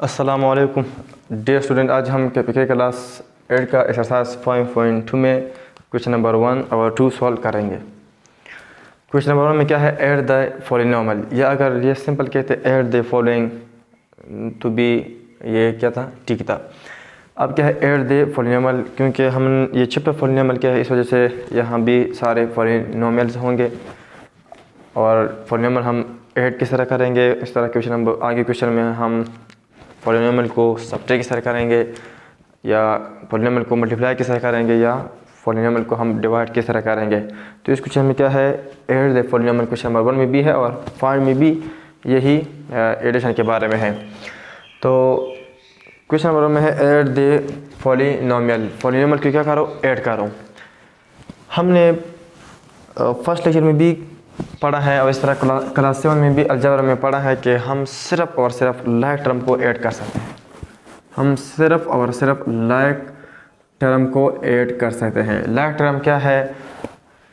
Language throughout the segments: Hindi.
अस्सलाम वालेकुम डियर स्टूडेंट। आज हम के क्लास 8 का एक्सरसाइज 5.2 में क्वेश्चन नंबर 1 और 2 सॉल्व करेंगे। क्वेश्चन नंबर 1 में क्या है, ऐड द पॉलिनॉमियल, या अगर ये सिंपल कहते ऐड द फॉलोइंग तो भी ये क्या था, ठीक था। अब क्या है ऐड द पॉलिनॉमियल, क्योंकि हम ये चैप्टर पॉलिनॉमियल क्या है, इस वजह से यहाँ भी सारे पॉलिनॉमियल्स होंगे और पॉलिनॉमियल हम ऐड किस तरह करेंगे। इस तरह क्वेश्चन नंबर आगे क्वेश्चन में हम पॉलिनॉमियल को सब्ट्रैक्ट किस तरह करेंगे, या पॉलिनॉमियल को मल्टीप्लाई किस तरह करेंगे, या पॉलिनॉमियल को हम डिवाइड किस तरह करेंगे। तो इस क्वेश्चन में क्या है, add the polynomial question number 1 में भी है और 5 में भी यही एडिशन के बारे में है। तो क्वेश्चन नंबर 1 में है ऐड द पॉलिनॉमियल। पॉलिनॉमियल को क्या करो, ऐड करो। हमने फर्स्ट लेक्चर में भी पढ़ा है और इस तरह क्लास 7 में भी अलजेब्रा में पढ़ा है कि हम सिर्फ और सिर्फ लाइक टर्म को ऐड कर सकते हैं। हम सिर्फ और सिर्फ लाइक टर्म को ऐड कर सकते हैं। लाइक टर्म क्या है,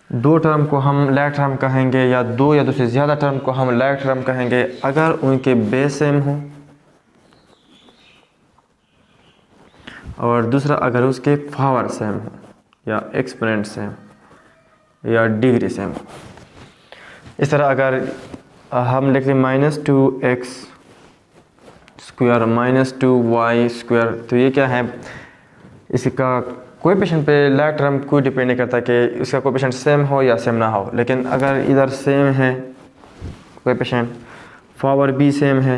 दो टर्म को हम लाइक टर्म कहेंगे, या दो या दो से ज़्यादा टर्म को हम लाइक टर्म कहेंगे अगर उनके बेस सेम हो, और दूसरा अगर उसके पावर सेम हो, या एक्सपोनेंट सेम, या डिग्री सेम। इस तरह अगर हम लिखते -2x स्क्वायर -2y², तो ये क्या है, इसका कोएफिशिएंट पे लाइक टर्म कोई डिपेंड नहीं करता कि इसका कोएफिशिएंट सेम हो या सेम ना हो। लेकिन अगर इधर सेम है कोएफिशिएंट, पावर भी सेम है,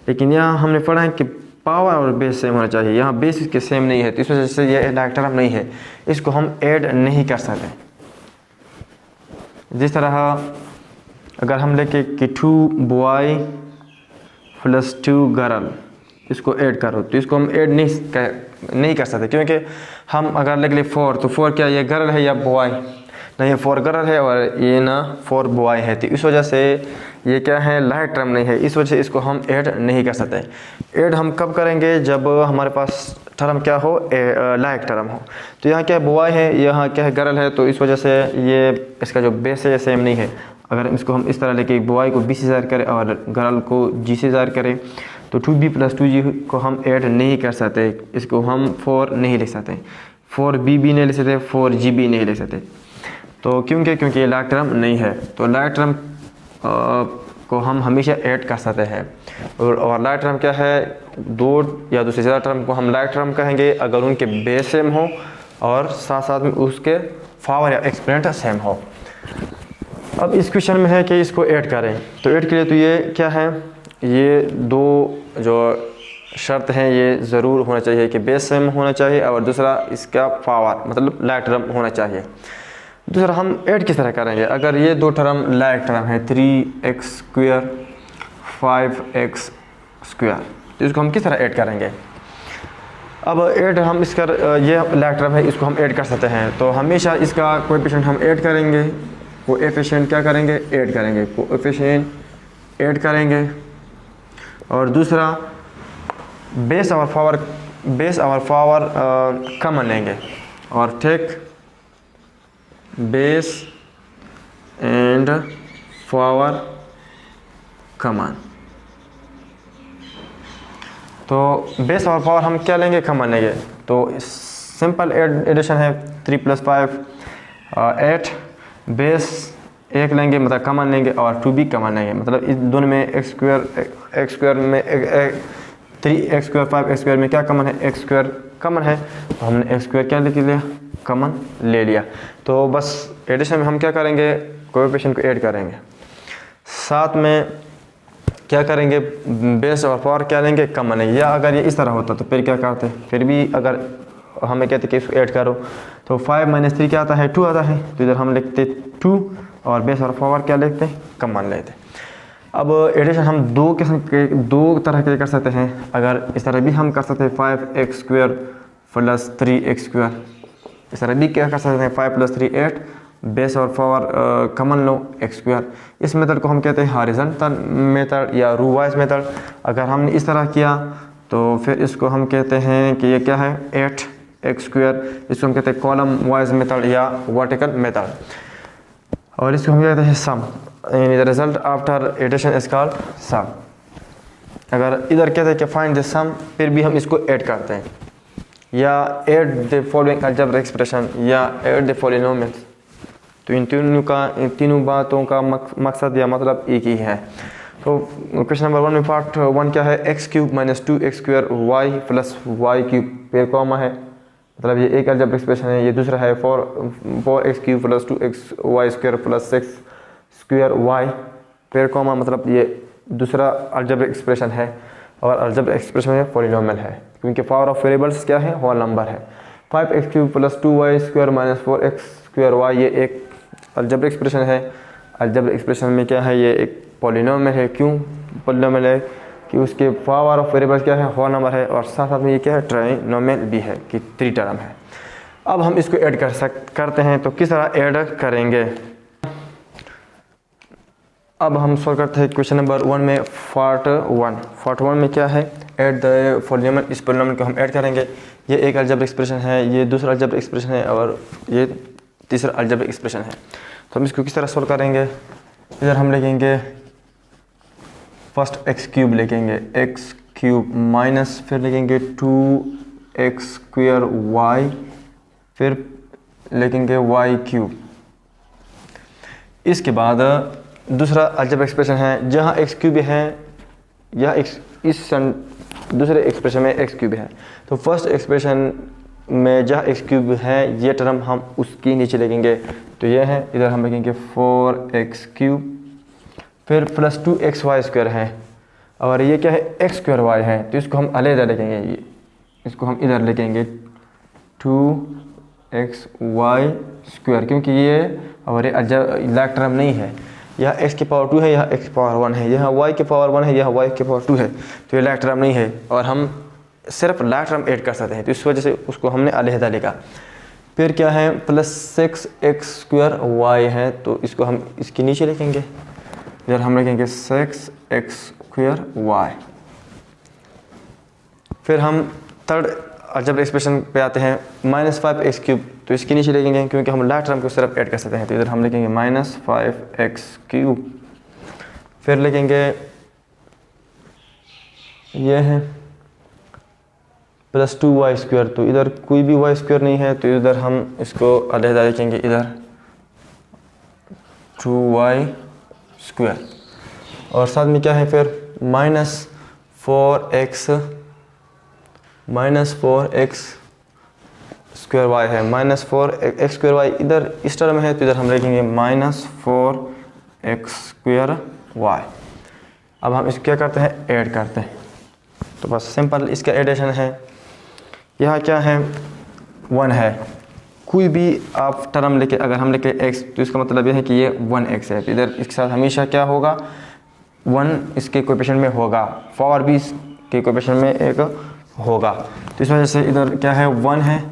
लेकिन यहाँ हमने पढ़ा है कि पावर और बेस सेम होना चाहिए। यहाँ बेस इसके सेम नहीं है, तो इस वजह से ये लाइक टर्म नहीं है, इसको हम ऐड नहीं कर सकते। जिस तरह अगर हम लेके कि 2 बॉय + 2 गर्ल, इसको ऐड करो, तो इसको हम ऐड नहीं कर सकते, क्योंकि हम अगर लिख ले 4, तो 4 क्या ये गर्ल है या बॉय, ना ये 4 गर्ल है और ये ना 4 बॉय है। तो इस वजह से ये क्या है, लाइक टर्म नहीं है, इस वजह से इसको हम ऐड नहीं कर सकते। ऐड हम कब करेंगे, जब हमारे पास टर्म क्या हो, लाइक टर्म हो। तो यहाँ क्या है, बॉय है, यहाँ क्या है, गर्ल है, तो इस वजह से ये इसका जो बेस है सेम नहीं है। अगर इसको हम इस तरह लेके बॉय को b से ज़ाहिर करें और गर्ल को g से ज़ाहिर करें, तो 2b + 2g को हम ऐड नहीं कर सकते, इसको हम 4 नहीं लिख सकते, 4b भी नहीं लिख सकते, 4g भी नहीं लिख सकते। तो क्योंकि ये लाइक टर्म नहीं है। तो लाइक टर्म को हम हमेशा ऐड कर सकते हैं। और लाइक टर्म क्या है, दो या दो से ज़्यादा टर्म को हम लाइक टर्म कहेंगे अगर उनके बेस सेम हो और साथ साथ में उसके पावर या एक्सपोनेंट सेम हो। अब इस क्वेश्चन में है कि इसको ऐड करें, तो ऐड के लिए तो ये क्या है, ये दो जो शर्त हैं ये ज़रूर होना चाहिए कि बेस सेम होना चाहिए, और दूसरा इसका पावर मतलब लाइक टर्म होना चाहिए। दूसरा हम ऐड किस तरह करेंगे, अगर ये दो टर्म लाइक टर्म है 3x² 5x², तो इसको हम किस तरह ऐड करेंगे। अब ऐड हम इसका ये लाइक टर्म है, इसको हम ऐड कर सकते हैं। तो हमेशा इसका कोएफिशिएंट हम ऐड करेंगे, कोएफिशिएंट क्या करेंगे, ऐड करेंगे, कोएफिशिएंट ऐड करेंगे। और दूसरा बेस और पावर कॉमन लेंगे, और take base and power common. तो बेस और पावर हम क्या लेंगे, कॉमन लेंगे। तो सिंपल एडिशन है, 3 + 5 8, बेस 1 लेंगे मतलब कॉमन लेंगे, और 2 भी कॉमन लेंगे, मतलब इस दोनों में x² में 3x² 5x² में क्या कॉमन है, x² कॉमन है, तो हमने x² क्या लिख लिया, कॉमन ले लिया। तो बस एडिशन में हम क्या करेंगे, कोएफिशिएंट को ऐड करेंगे, साथ में क्या करेंगे, बेस और पावर क्या लेंगे, कॉमन लेंगे। या अगर ये इस तरह होता तो फिर क्या करते, फिर भी अगर हमें कहते कि इसको ऐड करो, तो 5 - 3 क्या आता है, 2 आता है, तो इधर हम लिखते 2 और बेस और पावर क्या लिखते हैं, कॉमन लेते। अब एडिशन हम दो तरह के कर सकते हैं। अगर इस तरह भी हम कर सकते हैं 5x² + 3x², इस तरह भी क्या कर सकते हैं 5 + 3 8, बेस और पावर कॉमन लो x²। इस मेथड को हम कहते हैं हॉरिजॉन्टल मेथड या रो वाइज मेथड। अगर हमने इस तरह किया तो फिर इसको हम कहते हैं कि ये क्या है, 8x², इसको हम कहते हैं कॉलम वाइज मेथड या वर्टिकल मेथड। और इसको हम कहते हैं सम, यानी the result after addition is called sum. अगर इधर कहते हैं कि फाइंड द सम, फिर भी हम इसको ऐड करते हैं, या add the following algebraic expression, या ऐड द पॉलिनोमियल्स। तो इन तीनों बातों का मकसद या मतलब एक ही है। तो क्वेश्चन नंबर 1 में पार्ट 1 क्या है, x³ - 2x² y + y³ pair comma है, मतलब ये एक अलजेब्रिक एक्सप्रेशन है। ये दूसरा है 4x³ + 2xy² + 6² y pair comma, मतलब ये दूसरा अलजेब्रिक एक्सप्रेशन है। और अलजेब्रिक एक्सप्रेशन में पॉलिनोमियल है, क्योंकि पावर ऑफ वेरिएबल्स क्या है, होल नंबर है। 5x³ + 2y² - 4x² y ये एक अलजेब्रिक एक्सप्रेशन है। अलजेब्रिक एक्सप्रेशन में क्या है, ये एक पॉलिनोमियल है। क्यों पॉलिनोमियल है, कि उसके पावर ऑफ वेरिएबल्स क्या है, होल नंबर है, और साथ साथ में ये क्या है, ट्राइनोमियल भी है कि 3 टर्म है। अब हम इसको ऐड करते हैं, तो किस तरह ऐड करेंगे। अब हम सॉल्व करते हैं क्वेश्चन नंबर 1 में पार्ट 1 में क्या है, ऐड द पॉलिनोमियल। इस पॉलिनोमियल को हम ऐड करेंगे। ये एक अलजेब्रिक एक्सप्रेशन है, ये दूसरा अलजेब्रिक एक्सप्रेशन है, और ये तीसरा अलजेब्रिक एक्सप्रेशन है। तो हम इसको किस तरह सॉल्व करेंगे, इधर हम लिखेंगे फर्स्ट x³ लिखेंगे, x³ माइनस फिर लिखेंगे 2x² y, फिर लिखेंगे y³। इसके बाद दूसरा अलजेब्रिक एक्सप्रेशन है, जहाँ x³ है, या इस दूसरे एक्सप्रेशन में x³ है। तो फर्स्ट एक्सप्रेशन में जहाँ x³ है, ये टर्म हम उसके नीचे लिखेंगे। तो ये है, इधर हम लिखेंगे 4x³, फिर प्लस 2xy² है, और ये क्या है, x² y है। तो इसको हम अलग लिखेंगे, ये इसको हम इधर लिखेंगे 2xy², क्योंकि ये और ये लाइक टर्म नहीं है। यह x की पावर 2 है, यह x की पावर 1 है, यह y की पावर 1 है, यह y की पावर 2 है। तो ये लाइक टर्म नहीं है, और हम सिर्फ लाइक टर्म ऐड कर सकते हैं, तो इस वजह से उसको हमने अलग लिखा। फिर क्या है, प्लस 6x² y है, तो इसको हम इसके नीचे लिखेंगे, इधर हम लिखेंगे 6x² y। फिर हम थर्ड अलजेब्रिक एक्सप्रेशन पे आते हैं, -5x³, तो इसके नीचे लिखेंगे, क्योंकि हम लास्ट टर्म को सिर्फ ऐड कर सकते हैं। तो इधर हम लिखेंगे -5x³, फिर लिखेंगे ये है प्लस 2y², तो इधर कोई भी y² नहीं है, तो इधर हम इसको अलग लिखेंगे, इधर 2y², और साथ में क्या है फिर -4x² y है, -4x² y इधर इस टर्म है, तो इधर हम लिखेंगे -4x² y। अब हम इसको क्या करते हैं, ऐड करते हैं। तो बस सिंपल इसका एडिशन है। यहाँ क्या है, 1 है, कोई भी आप टर्म लेके अगर हम लेके x, तो इसका मतलब यह है कि ये 1x है। तो इधर इसके साथ हमेशा क्या होगा, 1 इसके कोएफिशिएंट में होगा, पावर भी के कोएफिशिएंट में एक होगा। तो इस वजह से इधर क्या है, 1 है,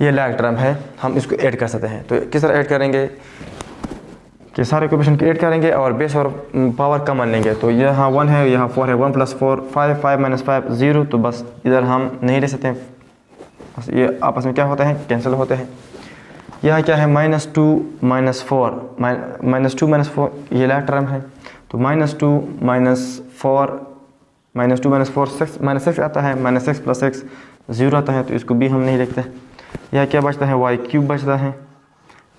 ये लाइक टर्म है, हम इसको ऐड कर सकते हैं। तो किस तरह ऐड करेंगे कि सारे कोएफिशिएंट को ऐड करेंगे और बेस और पावर कॉमन लेंगे। तो यहाँ 1 है, यहाँ 4 है, 1 + 4 5, 5 - 5 0। तो बस इधर हम नहीं ले सकते हैं, बस ये आपस में क्या होते हैं, कैंसिल होते हैं। यहाँ क्या है, -2 - 4 ये लाइक टर्म है। तो -2 - 4 -6 आता है, -6 + 6 0 आता है, तो इसको भी हम नहीं लिखते। यह क्या बचता है, y³ बचता है,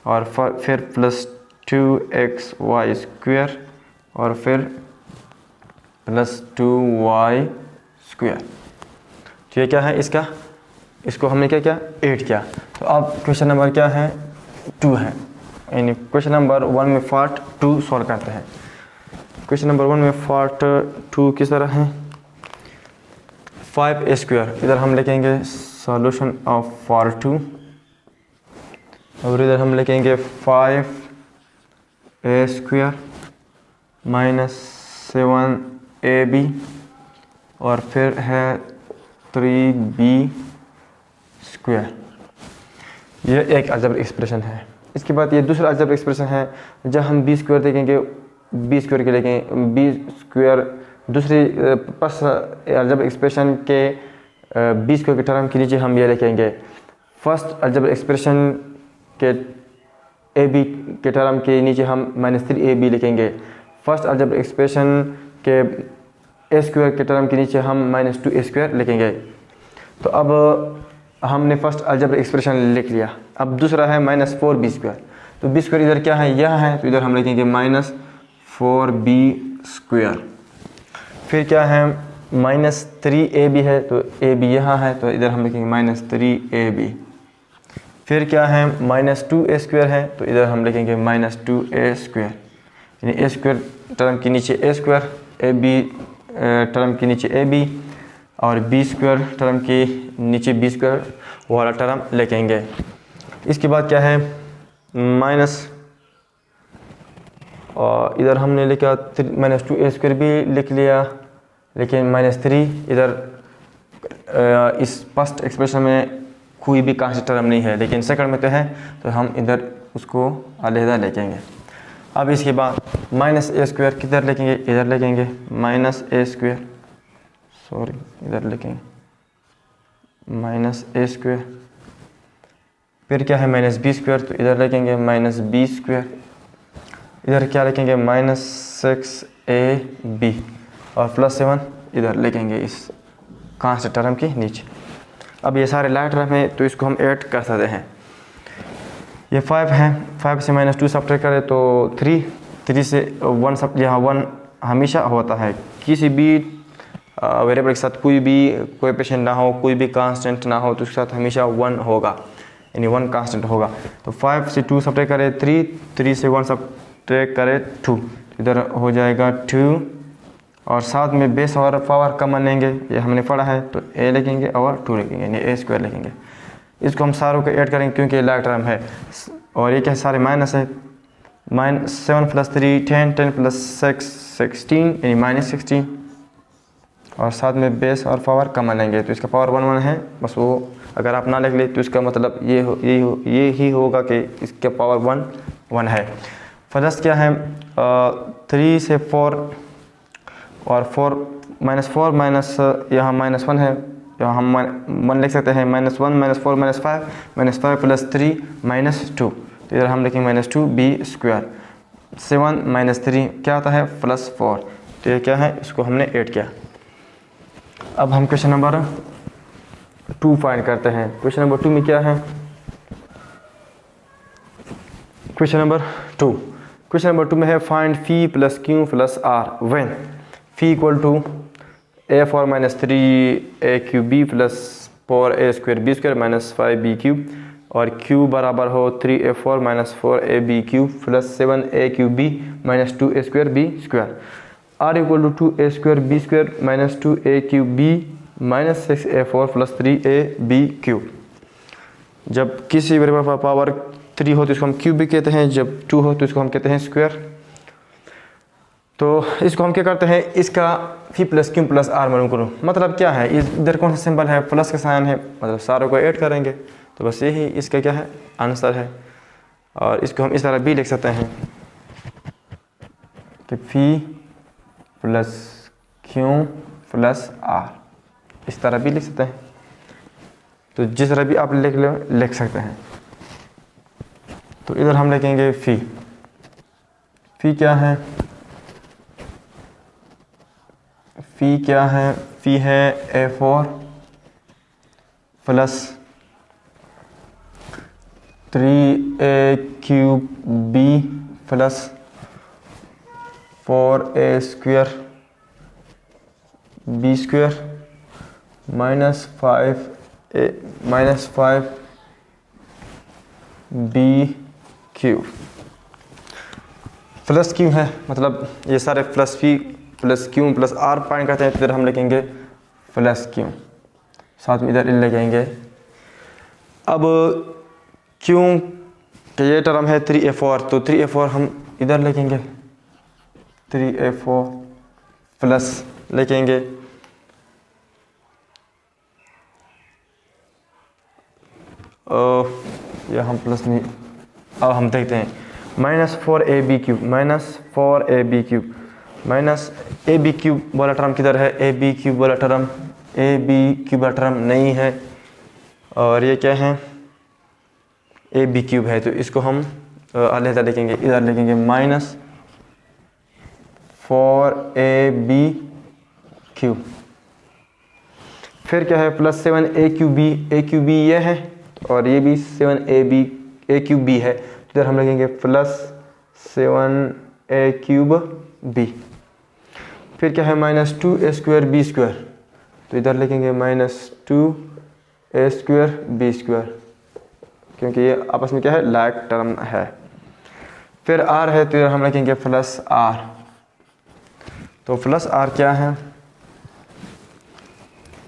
और फिर प्लस 2xy² और फिर प्लस 2y²। तो ये क्या है, इसको हमने क्या किया, ऐड किया। तो अब क्वेश्चन नंबर क्या है, 2 है, यानी क्वेश्चन नंबर 1 में पार्ट 2 सॉल्व करते हैं। क्वेश्चन नंबर 1 में पार्ट 2 किस तरह है, 5a², इधर हम लिखेंगे सॉल्यूशन ऑफ पार्ट 2, और इधर हम लिखेंगे 5a² - 7ab, और फिर है 3b²। ये एक अलजेब्रिक एक्सप्रेशन है। इसके बाद ये दूसरा अलजेब्रिक एक्सप्रेशन है, जब हम b² देखेंगे, b² के लेंगे, b² दूसरी पस अलजेब्रिक एक्सप्रेशन के b² के टर्म के नीचे हम ये लिखेंगे। फर्स्ट अलजेब्रिक एक्सप्रेशन के ab के टर्म के नीचे हम -3ab लिखेंगे। फर्स्ट अलजेब्रिक एक्सप्रेशन के ए स्क्वायर के टर्म के नीचे हम -2a² लिखेंगे। तो अब हमने फर्स्ट अलजेब्रिक एक्सप्रेशन लिख लिया। अब दूसरा है -4b²। तो b² इधर क्या है, यह है, तो इधर हम लिखेंगे -4b²। फिर क्या है, -3ab है, तो ab यहाँ है, तो इधर हम लिखेंगे -3ab। फिर क्या है, -2a² है, तो इधर हम लिखेंगे -2a², यानी a² टर्म के नीचे a², ab टर्म के नीचे ab और b² टर्म के नीचे b² वाला टर्म लिखेंगे। इसके बाद क्या है, माइनस, और इधर हमने लिखा -2a² भी लिख लिया, लेकिन -3 इधर इस फर्स्ट एक्सप्रेशन में कोई भी कांस्टेंट टर्म नहीं है, लेकिन सेकंड में तो है, तो हम इधर उसको अलहदा लिखेंगे। अब इसके बाद -a² किधर लिखेंगे, इधर लिखेंगे -a², सॉरी इधर लिखेंगे -a²। फिर क्या है, -b², तो इधर लिखेंगे -b²। इधर क्या लिखेंगे, -6ab और +7 इधर लिखेंगे इस कांस्टेंट टर्म के नीचे। अब ये सारे लाइट टर्म है, तो इसको हम ऐड कर सकते हैं। ये 5 है, 5 से -2 सब्ट्रैक्ट करें तो 3 से 1 सब, यहाँ 1 हमेशा होता है। किसी भी वेरिएबल के साथ कोई भी कोएफिशिएंट ना हो, कोई भी कांस्टेंट ना हो, तो उसके साथ हमेशा 1 होगा, यानी 1 कांस्टेंट होगा। तो 5 से 2 सब्ट्रैक्ट करें 3 से 1 सब्ट्रैक्ट करें 2, इधर हो जाएगा 2, और साथ में बेस और पावर कॉमन लेंगे, ये हमने पढ़ा है, तो a लिखेंगे और 2 लिखेंगे, यानी a² लिखेंगे। इसको हम सारों को ऐड करेंगे क्योंकि लाइक टर्म है, और ये क्या सारे माइनस है। 7 + 3 10, 10 + 6 16, यानी -16, और साथ में बेस और पावर कॉमन लेंगे, तो इसका पावर 1 1 है, बस वो अगर आप ना लिख ले तो इसका मतलब ये ही होगा कि इसका पावर 1 1 है। फर्स्ट क्या है, 3 से 4 और 4 यहाँ -1 है, यहाँ हम 1 लिख सकते हैं, -1 -4 -5 -5 + 3 -2, तो इधर हम लिखेंगे -2b²। 7 -3 क्या आता है, +4, तो ये क्या है, इसको हमने ऐड किया। अब हम क्वेश्चन नंबर 2 फाइंड करते हैं। क्वेश्चन नंबर 2 में क्या है, क्वेश्चन नंबर 2 में है find φ + q + r when φ = a4 - 3aqb + 4a²b² - 5b³ और q बराबर हो 3a4 - 4ab³ + 7aqb - 2a²b²। r = 2a²b² - 2aqb - 6a4 + 3ab³। जब किसी वेरिएबल पर पावर 3 हो तो इसको हम क्यूब भी कहते हैं, जब 2 हो तो इसको हम कहते हैं स्क्वायर। तो इसको हम क्या करते हैं, इसका φ + q + r मालूम करो, मतलब क्या है, इधर कौन सा सिंबल है, प्लस का साइन है, मतलब सारों को ऐड करेंगे, तो बस यही इसका क्या है, आंसर है। और इसको हम इस तरह भी लिख सकते हैं कि φ + q + r, इस तरह भी लिख सकते हैं। तो जिस तरह भी आप लिख सकते हैं। तो इधर हम लिखेंगे φ क्या है, φ है a4 + 3a³ + 4a² b² -5b³ plus Q है, मतलब ये सारे प्लस φ + q + r फाइंड करते हैं, तो इधर हम लिखेंगे +q, साथ में इधर लिखेंगे। अब क्यों कि ये टर्म है 3a4, तो 3a4 हम इधर लिखेंगे, 3a4 प्लस लिखेंगे या हम प्लस नहीं। अब हम देखते हैं -4ab³ -4ab³ वाला टर्म किधर है, ab³ वाला टर्म नहीं है, और ये क्या है, ab³ है, तो इसको हम अलग लिखेंगे, इधर लिखेंगे -4ab क्यू। फिर क्या है प्लस 7a³ ये है और ये भी 7a³ है, तो इधर हम लिखेंगे प्लस 7a³b। फिर क्या है -2a²b², तो इधर लिखेंगे -2a²b², क्योंकि ये आपस में क्या है लाइक टर्म है। फिर r है तो इधर हम लिखेंगे प्लस r। तो प्लस r क्या है,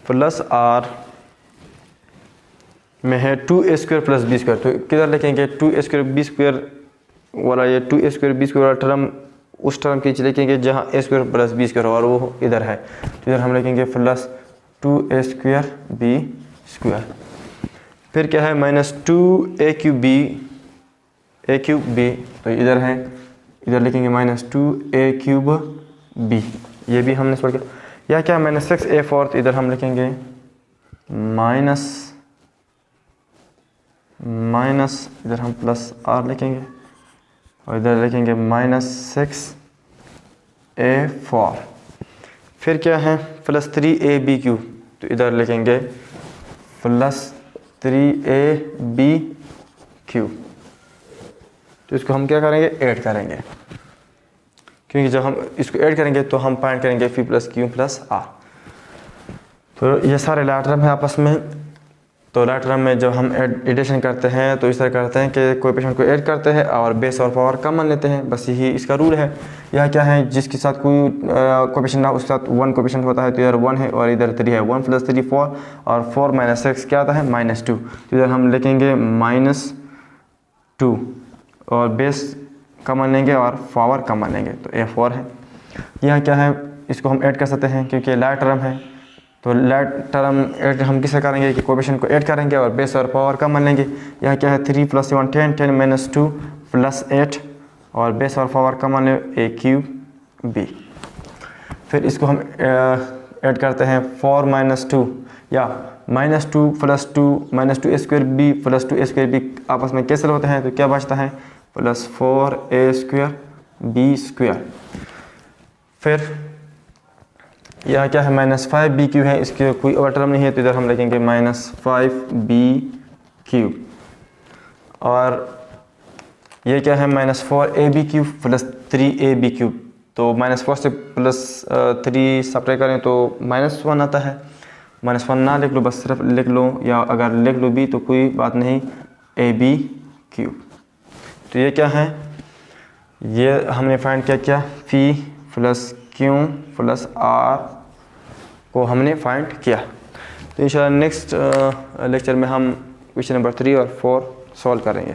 प्लस r में है 2a² + b², तो किधर लिखेंगे 2a² b² वाला, ये 2a² वाला टर्म उस टर्म की लिखेंगे जहाँ a² + b² और वो इधर है, तो इधर हम लिखेंगे प्लस 2a² b²। फिर क्या है -2a³b, तो इधर है, इधर लिखेंगे -2a³b, ये भी हमने सॉल्व किया। या क्या है -6a⁴, तो इधर हम लिखेंगे माइनस इधर हम प्लस r लिखेंगे और इधर लिखेंगे -6a⁴। फिर क्या है +3ab³, तो इधर लिखेंगे +3ab³। तो इसको हम क्या करेंगे ऐड करेंगे, क्योंकि जब हम इसको ऐड करेंगे तो हम फाइंड करेंगे p + q + r। तो ये सारे लाइक टर्म है आपस में। तो लाइक टर्म में जब हम एडिशन करते हैं तो इस तरह करते हैं कि कोएफिशिएंट को ऐड करते हैं और बेस और पावर कॉमन लेते हैं, बस यही इसका रूल है। यह क्या है, जिसके साथ कोई कोएफिशिएंट ना उसके साथ 1 कोएफिशिएंट होता है, तो इधर 1 है और इधर 3 है, 1 + 3 4 और 4 - 6 क्या आता है -2, तो इधर हम लिखेंगे -2 और बेस कॉमन लेंगे और पावर कॉमन लेंगे, तो a4 है। यह क्या है, इसको हम ऐड कर सकते हैं क्योंकि लाइक टर्म है, तो लाइक टर्म ऐड हम किसे करेंगे कि कोएफिशिएंट को ऐड करेंगे और बेस और पावर कॉमन लेंगे। यह क्या है 3 + 7 10, 10 - 2 + 8 और बेस और पावर कॉमन ले a³b। फिर इसको हम ऐड करते हैं 4 - 2 या -2 + 2 -2a²b + 2a²b आपस में कैंसिल होते हैं, तो क्या बचता है +4a²b²। फिर यह क्या है -5b³ है, इसके कोई और टर्म नहीं है, तो इधर हम लिखेंगे -5b³ और ये क्या है -4ab³ + 3ab³, तो -4 से +3 सब्ट्रैक्ट करें तो -1 आता है। -1 ना लिख लो, बस सिर्फ लिख लो, या अगर लिख लो भी तो कोई बात नहीं, ab³। तो ये क्या है, ये हमने फाइंड किया p + q + r को हमने फाइंड किया। तो इंशाल्लाह नेक्स्ट लेक्चर में हम क्वेश्चन नंबर 3 और 4 सॉल्व करेंगे।